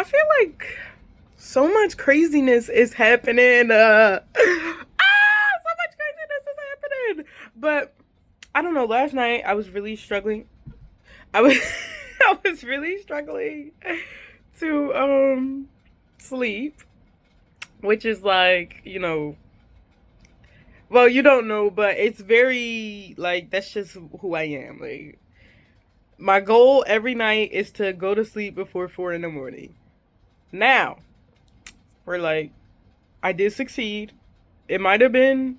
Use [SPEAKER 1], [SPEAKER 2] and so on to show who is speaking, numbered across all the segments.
[SPEAKER 1] feel like so much craziness is happening. So much craziness is happening. But I don't know. Last night I was really struggling. I was I was really struggling to sleep, which is like, well, you don't know, but it's very like that's just who I am. Like my goal every night is to go to sleep before 4 in the morning. Now, we're like I did succeed. It might have been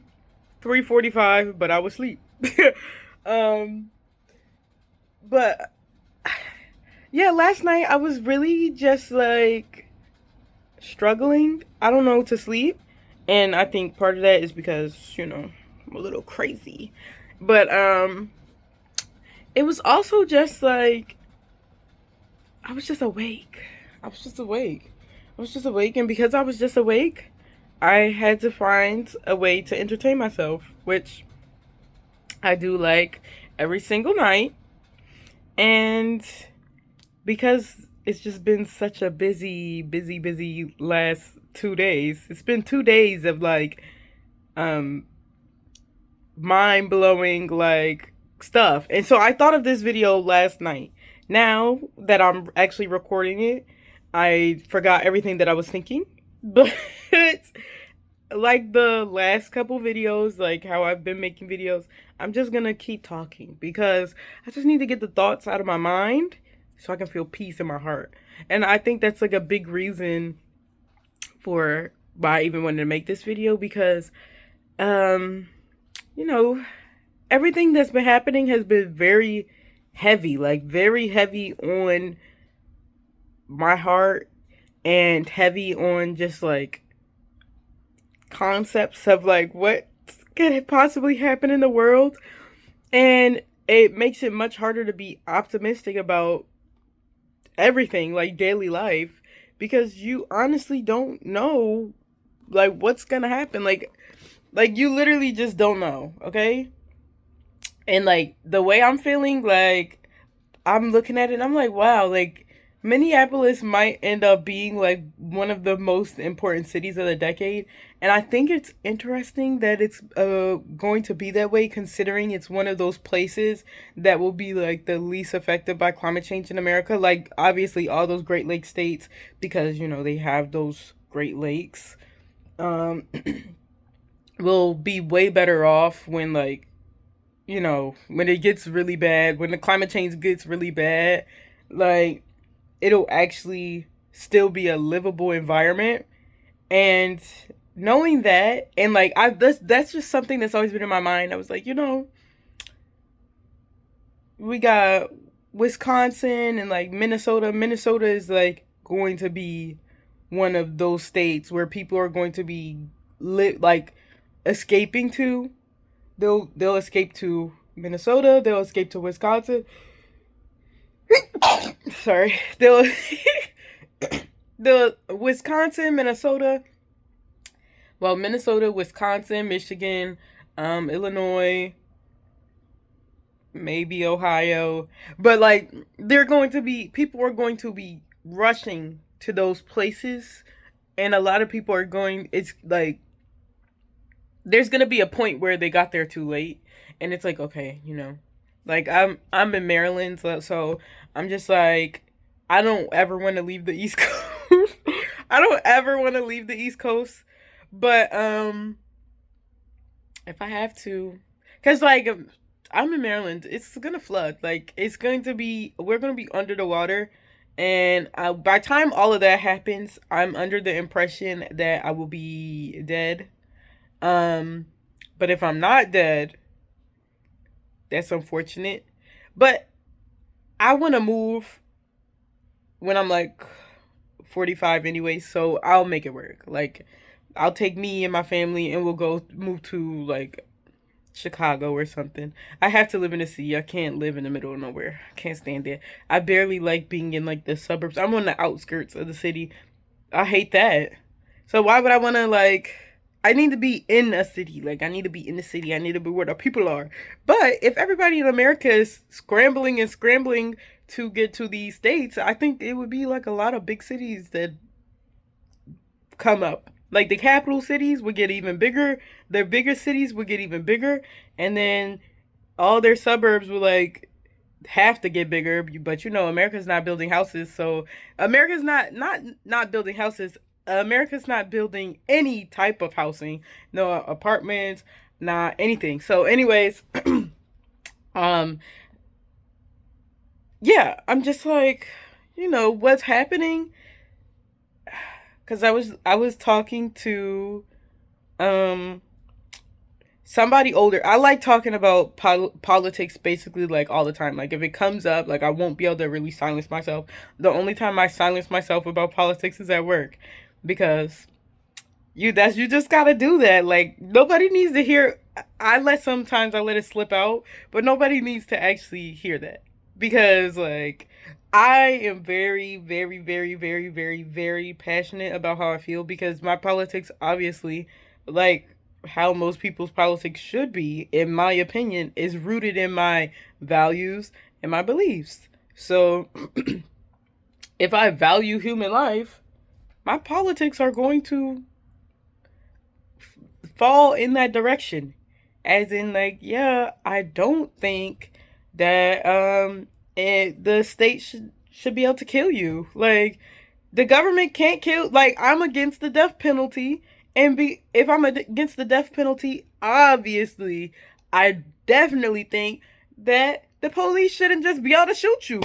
[SPEAKER 1] 3:45, but I was asleep. um but yeah, last night I was really just like struggling, I don't know, to sleep. And I think part of that is because, I'm a little crazy. But it was also just like I was just awake. I was just awake. I was just awake, and because I was just awake, I had to find a way to entertain myself, which I do like every single night. And because it's just been such a busy, busy, busy last 2 days. It's been 2 days of like um mind blowing like stuff. And so I thought of this video last night. Now that I'm actually recording it, I forgot everything that I was thinking. But like the last couple videos, like how I've been making videos, I'm just gonna keep talking because I just need to get the thoughts out of my mind so I can feel peace in my heart. And I think that's like a big reason for why I even wanted to make this video because um you know everything that's been happening has been very heavy, like very heavy on my heart and heavy on just like concepts of like what could possibly happen in the world. And it makes it much harder to be optimistic about everything, like daily life, because you honestly don't know like what's gonna happen. Like you literally just don't know, okay? And like the way I'm feeling, like I'm looking at it and I'm like, wow, like Minneapolis might end up being like one of the most important cities of the decade. And I think it's interesting that it's going to be that way, considering it's one of those places that will be like the least affected by climate change in America. Like obviously all those Great Lakes states, because they have those Great Lakes, um will be way better off when like when it gets really bad, when the climate change gets really bad, like it'll actually still be a livable environment. And knowing that, and like that's just something that's always been in my mind. I was like, we got Wisconsin and like Minnesota. Minnesota is like going to be one of those states where people are going to be like escaping to. They'll escape to Minnesota. They'll escape to Wisconsin. Sorry, the Wisconsin, Minnesota. Well, Minnesota, Wisconsin, Michigan, Illinois, maybe Ohio, but like people are going to be rushing to those places, and a lot of people are going. It's like there's gonna be a point where they got there too late, and it's like okay, like I'm in Maryland, so I'm just like I don't ever want to leave the East Coast. I don't ever want to leave the East Coast, but if I have to, cause like I'm in Maryland, it's gonna flood. Like we're gonna be under the water, and by the time all of that happens, I'm under the impression that I will be dead. Um, but if I'm not dead, that's unfortunate. But I want to move when I'm like 45 anyway, so I'll make it work. Like, I'll take me and my family and we'll go move to like Chicago or something. I have to live in the city. I can't live in the middle of nowhere. I can't stand it. I barely like being in like the suburbs. I'm on the outskirts of the city. I hate that. So why would I want to like I need to be in a city. Like I need to be in the city. I need to be where the people are. But if everybody in America is scrambling and scrambling to get to these states, I think it would be like a lot of big cities that come up. Like the capital cities would get even bigger, their bigger cities would get even bigger, and then all their suburbs would like have to get bigger. But you know, America's not building houses, so America's not building houses. America's not building any type of housing, no apartments, not anything. So, anyways, um, yeah, I'm just like, what's happening? Because I was talking to um somebody older. I like talking about politics basically like all the time. Like if it comes up, like I won't be able to really silence myself. The only time I silence myself about politics is at work, because you just gotta do that. Like nobody needs to hear. Sometimes I let it slip out, but nobody needs to actually hear that, because like I am very, very, very, very, very, very passionate about how I feel, because my politics obviously, like how most people's politics should be, in my opinion, is rooted in my values and my beliefs. So if I value human life, my politics are going to fall in that direction. As in, like, yeah, I don't think that the state should be able to kill you. Like, the government can't kill. Like, I'm against the death penalty, and be if I'm against the death penalty, obviously, I definitely think that the police shouldn't just be able to shoot you.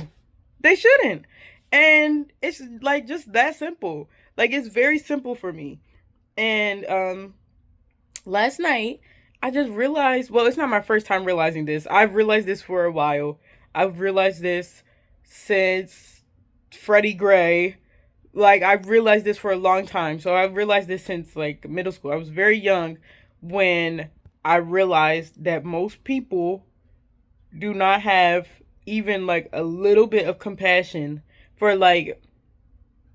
[SPEAKER 1] They shouldn't, and it's like just that simple. Like, it's very simple for me. And last night I just realized, well, it's not my first time realizing this. I've realized this for a while. I've realized this since Freddie Gray. Like I've realized this for a long time. So I've realized this since like middle school. I was very young when I realized that most people do not have even like a little bit of compassion for, like,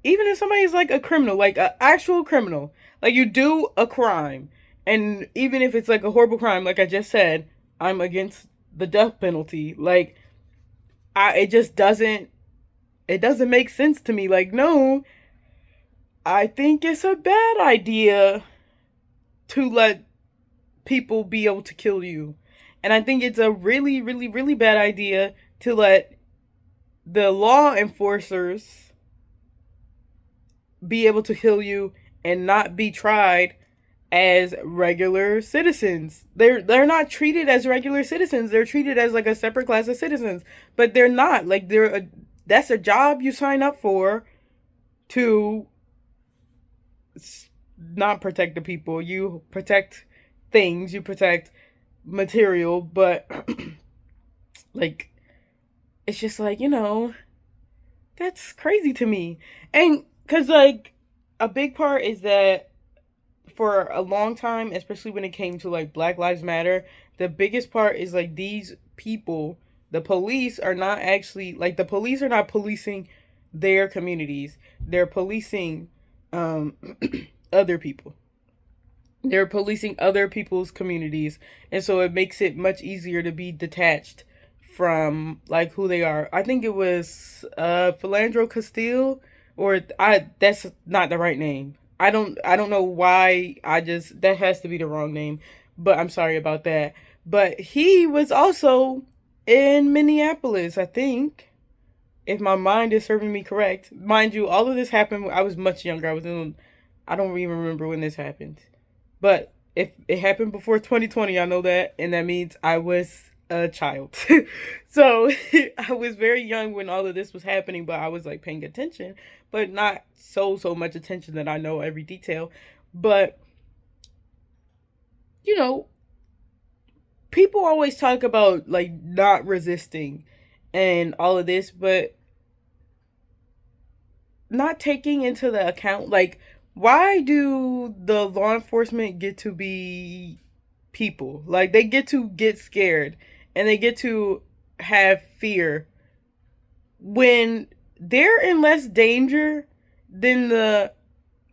[SPEAKER 1] even if somebody's like a criminal, like an actual criminal, like you do a crime, and even if it's like a horrible crime, like I just said, I'm against the death penalty. Like, it just doesn't make sense to me. Like, no, I think it's a bad idea to let people be able to kill you, and I think it's a really, really, really bad idea to let the law enforcers be able to kill you and not be tried as regular citizens. They're not treated as regular citizens. They're treated as like a separate class of citizens, but they're not. Like that's a job you sign up for to not protect the people. You protect things, you protect material, but like it's just like, that's crazy to me. And cuz like a big part is that for a long time, especially when it came to like Black Lives Matter, the biggest part is like these people, the police are not actually, like, the police are not policing their communities. They're policing um other people. They're policing other people's communities, and so it makes it much easier to be detached from like who they are. I think it was Philandro Castile, or I that's not the right name. I don't know why. I just That has to be the wrong name, but I'm sorry about that. But he was also in Minneapolis, I think, if my mind is serving me correct. Mind you, all of this happened when I was much younger. I don't even remember when this happened. But if it happened before 2020, I know that, and that means I was a child. So I was very young when all of this was happening, but I was like paying attention, but not so much attention that I know every detail. But you know, people always talk about like not resisting and all of this, but not taking into the account, like, why do the law enforcement get to be people? Like they get to get scared and they get to have fear when they're in less danger than the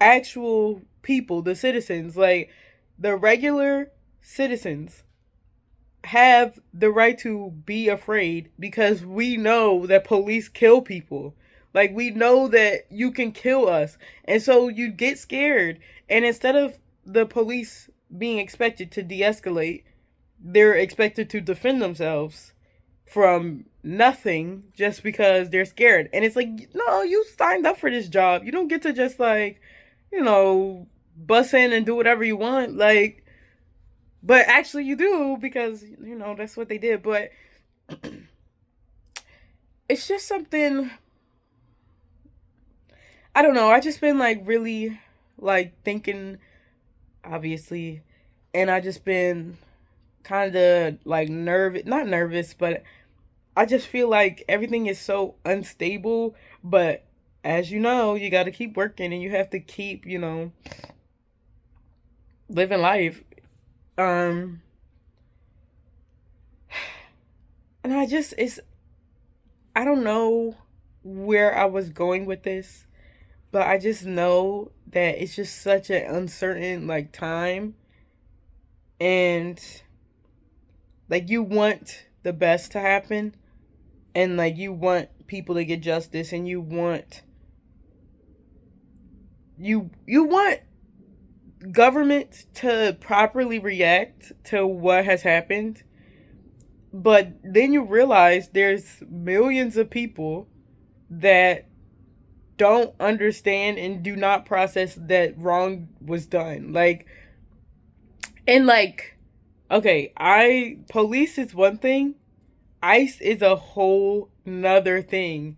[SPEAKER 1] actual people, the citizens, like the regular citizens have the right to be afraid because we know that police kill people. Like, we know that you can kill us. And so you get scared. And instead of the police being expected to de escalate, they're expected to defend themselves from nothing just because they're scared. And it's like, no, you signed up for this job. You don't get to just, like, bust in and do whatever you want. Like, but actually you do because, that's what they did. But it's just something, I don't know. I just been, like, really, like, thinking, obviously. And I just been kind of, like, nervous, not nervous, but I just feel like everything is so unstable. But as you know, you got to keep working and you have to keep, living life. Um, and I don't know where I was going with this, but I just know that it's just such an uncertain, like, time. And, like, you want the best to happen. And, like, you want people to get justice, and you want government to properly react to what has happened. But then you realize there's millions of people that don't understand and do not process that wrong was done. Like, and, like, okay, police is one thing, ICE is a whole nother thing.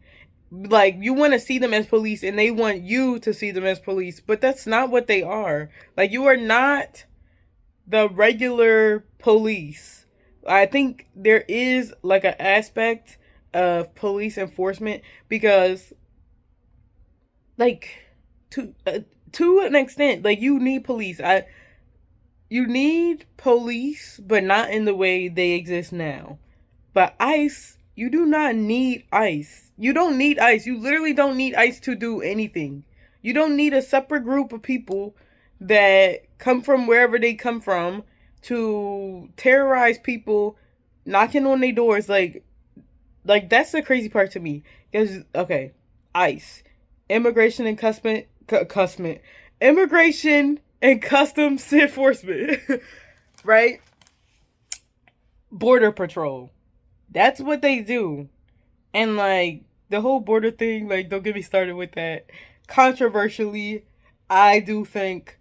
[SPEAKER 1] Like, you want to see them as police and they want you to see them as police, but that's not what they are. Like, you are not the regular police. I think there is, like, an aspect of police enforcement because, like, to an extent, like, you need police. You need police, but not in the way they exist now. But ICE, you do not need ICE. You don't need ICE. You literally don't need ICE to do anything. You don't need a separate group of people that come from wherever they come from to terrorize people, knocking on their doors. Like that's the crazy part to me. Because, okay, ICE, Immigration and Immigration and Customs Enforcement, right? Border Patrol. That's what they do. And, like, the whole border thing, like, don't get me started with that. Controversially, I do think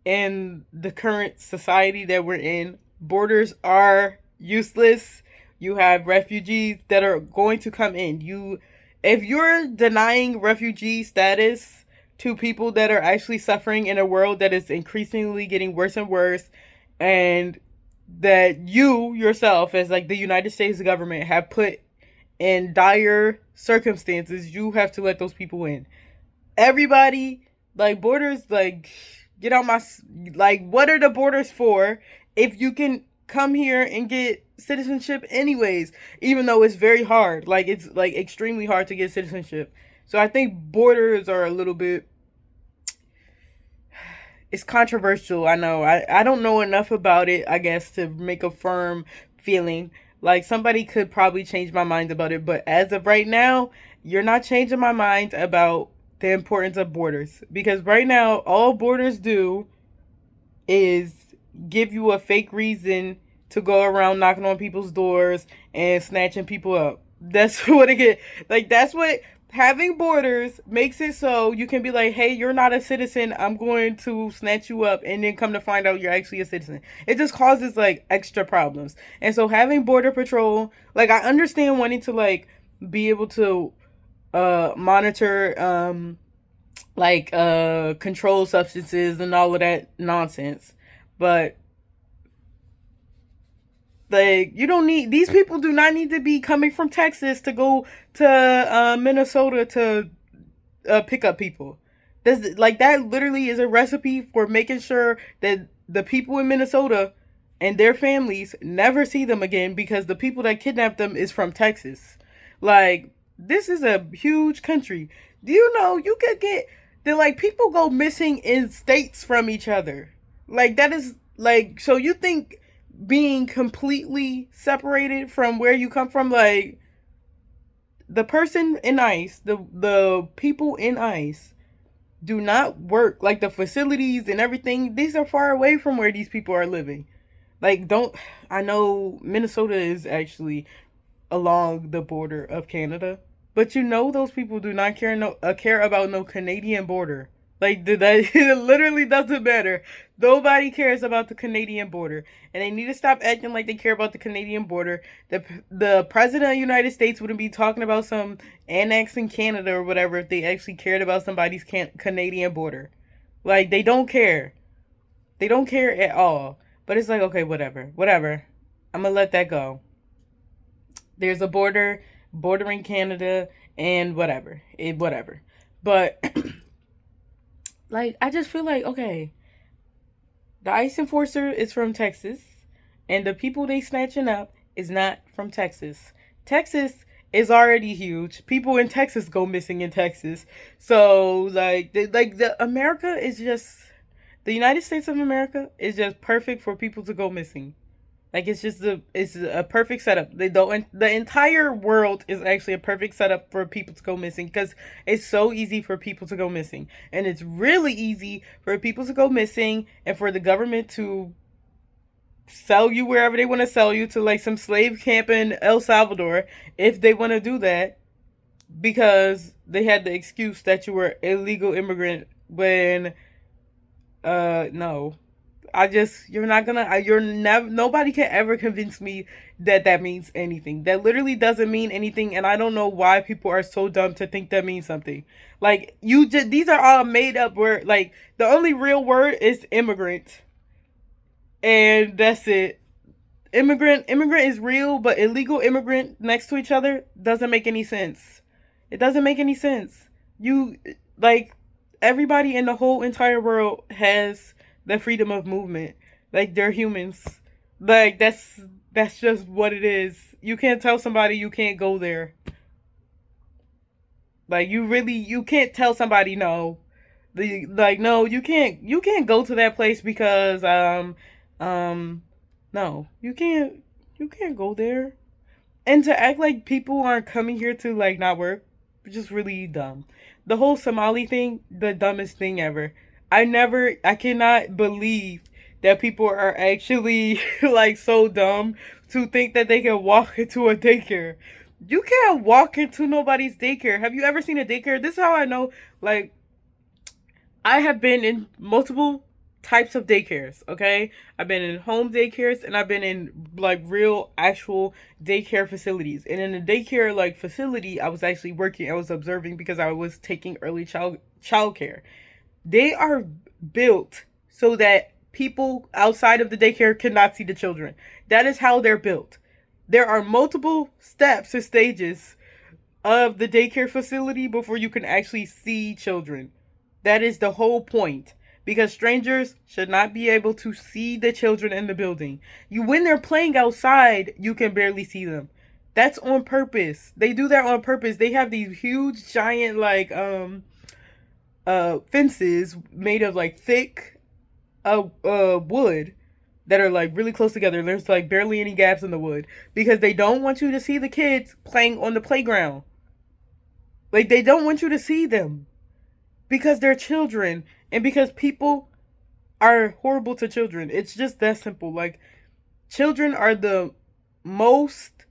[SPEAKER 1] in the current society that we're in, borders are useless. You have refugees that are going to come in. If you're denying refugee status to people that are actually suffering in a world that is increasingly getting worse and worse, and that you yourself, as, like, the United States government, have put in dire circumstances, you have to let those people in. Everybody, like, borders, like, get out my, like, what are the borders for if you can come here and get citizenship anyways, even though it's very hard, like, it's, like, extremely hard to get citizenship. So I think borders are a little bit, it's controversial. I know. I don't know enough about it, I guess, to make a firm feeling. Like, somebody could probably change my mind about it, but as of right now, you're not changing my mind about the importance of borders. Because right now, all borders do is give you a fake reason to go around knocking on people's doors and snatching people up. That's what it get. Like, that's what having borders makes it, so you can be like, hey, you're not a citizen, I'm going to snatch you up, and then come to find out you're actually a citizen. It just causes, like, extra problems. And so having border patrol, like, I understand wanting to, like, be able to monitor controlled substances and all of that nonsense, but, like, you don't need, these people do not need to be coming from Texas to go to Minnesota to pick up people. That literally is a recipe for making sure that the people in Minnesota and their families never see them again, because the people that kidnapped them is from Texas. Like, this is a huge country. Do you know you could get, like, people go missing in states from each other? Like, that is, like, so you think being completely separated from where you come from. Like, the person in ICE, the people in ICE do not work. Like, the facilities and everything, these are far away from where these people are living. Like, don't I know Minnesota is actually along the border of Canada, but those people do not care about no Canadian border. Like, that it literally doesn't matter. Nobody cares about the Canadian border, and they need to stop acting like they care about the Canadian border. The president of the United States wouldn't be talking about some annexing Canada or whatever if they actually cared about somebody's Canadian border. Like, they don't care. They don't care at all. But it's like, okay, whatever, whatever. I'm gonna let that go. There's a border bordering Canada and whatever. But like, I just feel like, okay, the ICE enforcer is from Texas, and the people they snatching up is not from Texas. Texas is already huge. People in Texas go missing in Texas. So the America is just the United States of America is just perfect for people to go missing. Like, it's a perfect setup. The entire world is actually a perfect setup for people to go missing, because it's so easy for people to go missing, and it's really easy for people to go missing, and for the government to sell you wherever they want to sell you, to like some slave camp in El Salvador if they want to do that, because they had the excuse that you were illegal immigrant when no, you're not gonna, you're never, nobody can ever convince me that that means anything. That literally doesn't mean anything, and I don't know why people are so dumb to think that means something. Like, these are all made up word. Like, the only real word is immigrant, and that's it. Immigrant is real, but illegal immigrant next to each other doesn't make any sense. It doesn't make any sense. You, like, everybody in the whole entire world has the freedom of movement. Like, they're humans. Like, that's just what it is. You can't tell somebody you can't go there. Like, you can't tell somebody no. No, you can't go to that place because no, you can't go there. And to act like people aren't coming here to like not work, just really dumb. The whole Somali thing, the dumbest thing ever. I cannot believe that people are actually like so dumb to think that they can walk into a daycare. You can't walk into nobody's daycare. Have you ever seen a daycare? This is how I know. Like, I have been in multiple types of daycares, okay? I've been in home daycares, and I've been in like real actual daycare facilities. And in a daycare like facility, I was actually working, I was observing because I was taking early child care. They are built so that people outside of the daycare cannot see the children. That is how they're built. There are multiple steps and stages of the daycare facility before you can actually see children. That is the whole point. Because strangers should not be able to see the children in the building. When they're playing outside, you can barely see them. That's on purpose. They do that on purpose. They have these huge, giant, like, fences made of like thick wood that are like really close together. There's like barely any gaps in the wood because they don't want you to see the kids playing on the playground. Like, they don't want you to see them because they're children, and because people are horrible to children. It's just that simple. Like, children are the most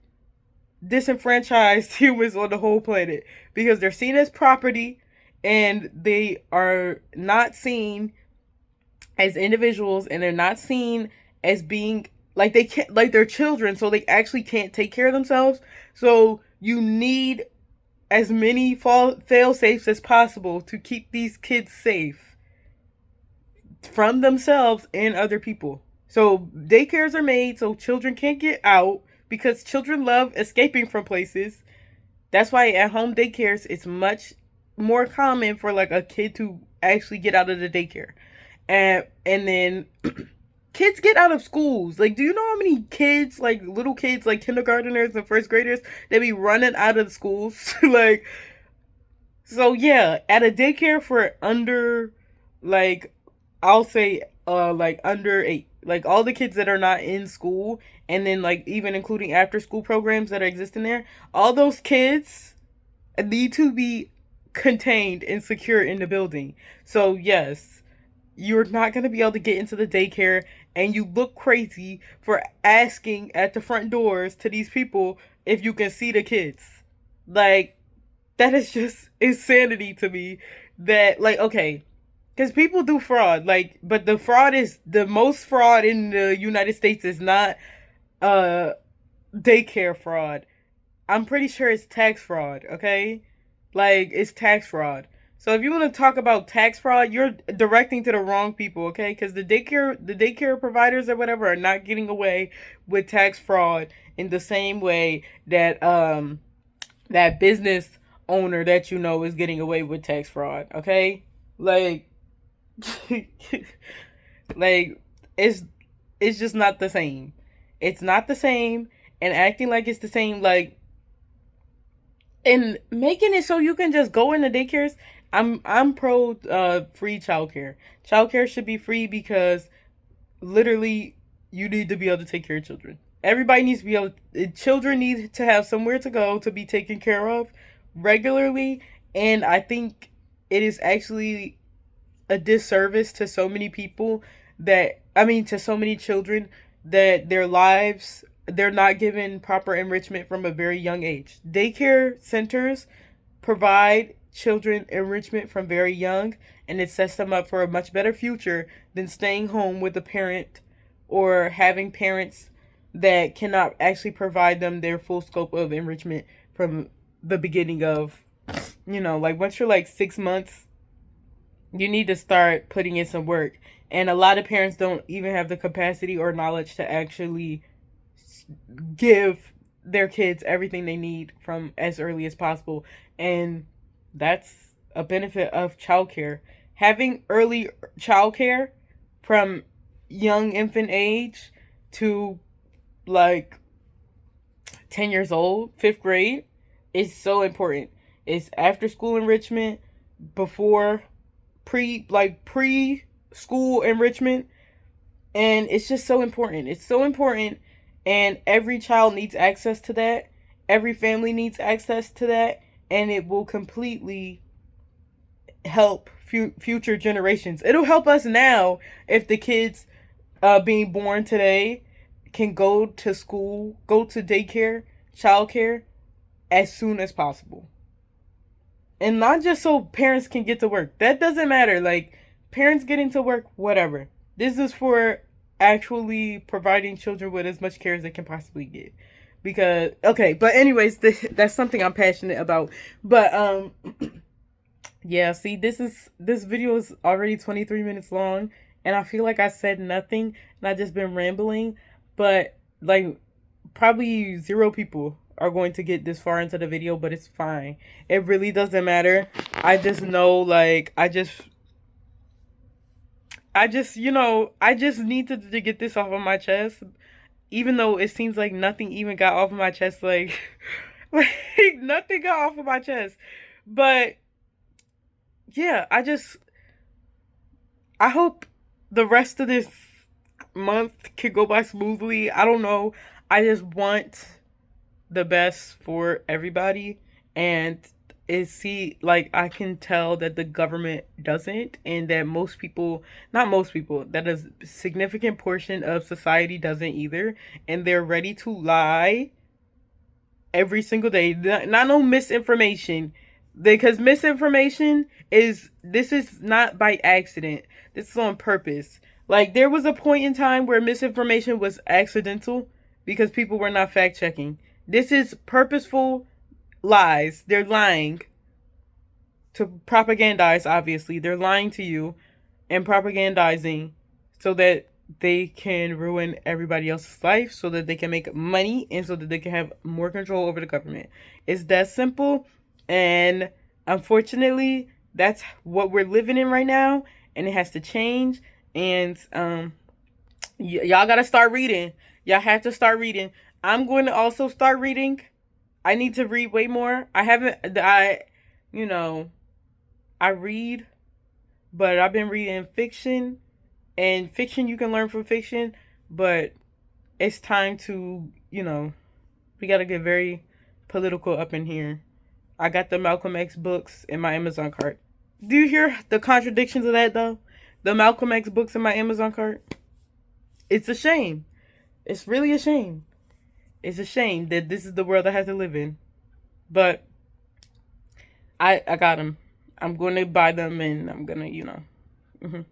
[SPEAKER 1] disenfranchised humans on the whole planet because they're seen as property, and they are not seen as individuals, and they're not seen as being like, they can't, like, they're children, so they actually can't take care of themselves. So you need as many fail safes as possible to keep these kids safe from themselves and other people. So daycares are made so children can't get out, because children love escaping from places. That's why at home daycares, it's much more common for like a kid to actually get out of the daycare. And then kids get out of schools. Like, do you know how many kids, like little kids, like kindergarteners and first graders, they be running out of the schools? Like, so yeah, at a daycare for under, like, I'll say like under 8, like all the kids that are not in school, and then like even including after school programs that are existing there, all those kids need to be contained and secure in the building. So yes, you're not going to be able to get into the daycare, and you look crazy for asking at the front doors to these people if you can see the kids. Like, that is just insanity to me. That, like, okay, because people do fraud, like, but the fraud is the most fraud in the United States is not uh daycare fraud. I'm pretty sure it's tax fraud, okay? Like, it's tax fraud. So if you want to talk about tax fraud, you're directing to the wrong people, okay? Because the daycare providers or whatever are not getting away with tax fraud in the same way that that business owner that you know is getting away with tax fraud, okay? Like like it's it's just not the same. It's not the same, and acting like it's the same, like, and making it so you can just go into daycares. I'm pro free childcare. Childcare should be free because literally you need to be able to take care of children. Everybody needs to be able children need to have somewhere to go to be taken care of regularly, and I think it is actually a disservice to so many people that, I mean, to so many children, that their lives, they're not given proper enrichment from a very young age. Daycare centers provide children enrichment from very young, and it sets them up for a much better future than staying home with a parent or having parents that cannot actually provide them their full scope of enrichment from the beginning of, like once you're like 6 months, you need to start putting in some work. And a lot of parents don't even have the capacity or knowledge to actually give their kids everything they need from as early as possible. And that's a benefit of childcare. Having early childcare from young infant age to like 10 years old, 5th grade, is so important. It's after school enrichment, before pre school enrichment, and it's just so important. It's so important, and every child needs access to that. Every family needs access to that, and it will completely help future generations. It'll help us now if the kids being born today can go to school, go to daycare, childcare as soon as possible. And not just so parents can get to work. That doesn't matter. Like, parents getting to work, whatever. This is for actually providing children with as much care as they can possibly get. Because, okay, but anyways, that's something I'm passionate about. But yeah, see, this video is already 23 minutes long, and I feel like I said nothing and I just been rambling, but like probably zero people are going to get this far into the video, but it's fine. It really doesn't matter. I just know, like, I just need to get this off of my chest, even though it seems like nothing even got off of my chest, like, like nothing got off of my chest. But yeah, I hope the rest of this month can go by smoothly. I don't know. I just want the best for everybody, and like, I can tell that the government doesn't, and that most people, not most people, that a significant portion of society doesn't either, and they're ready to lie every single day. Not no misinformation, because misinformation is, this is not by accident. This is on purpose. Like, there was a point in time where misinformation was accidental because people were not fact checking. This is purposeful lies. They're lying to propagandize, obviously. They're lying to you and propagandizing so that they can ruin everybody else's life, so that they can make money, and so that they can have more control over the government. It's that simple, and unfortunately, that's what we're living in right now, and it has to change. And y'all gotta start reading. Y'all have to start reading. I'm going to also start reading. I need to read way more. I haven't, you know, I read, but I've been reading fiction And fiction, you can learn from fiction, but it's time to, we got to get very political up in here. I got the Malcolm X books in my Amazon cart. Do you hear the contradictions of that, though? The Malcolm X books in my Amazon cart? It's a shame. It's really a shame. It's a shame that this is the world I have to live in. But I got them. I'm going to buy them and I'm going to, Mhm.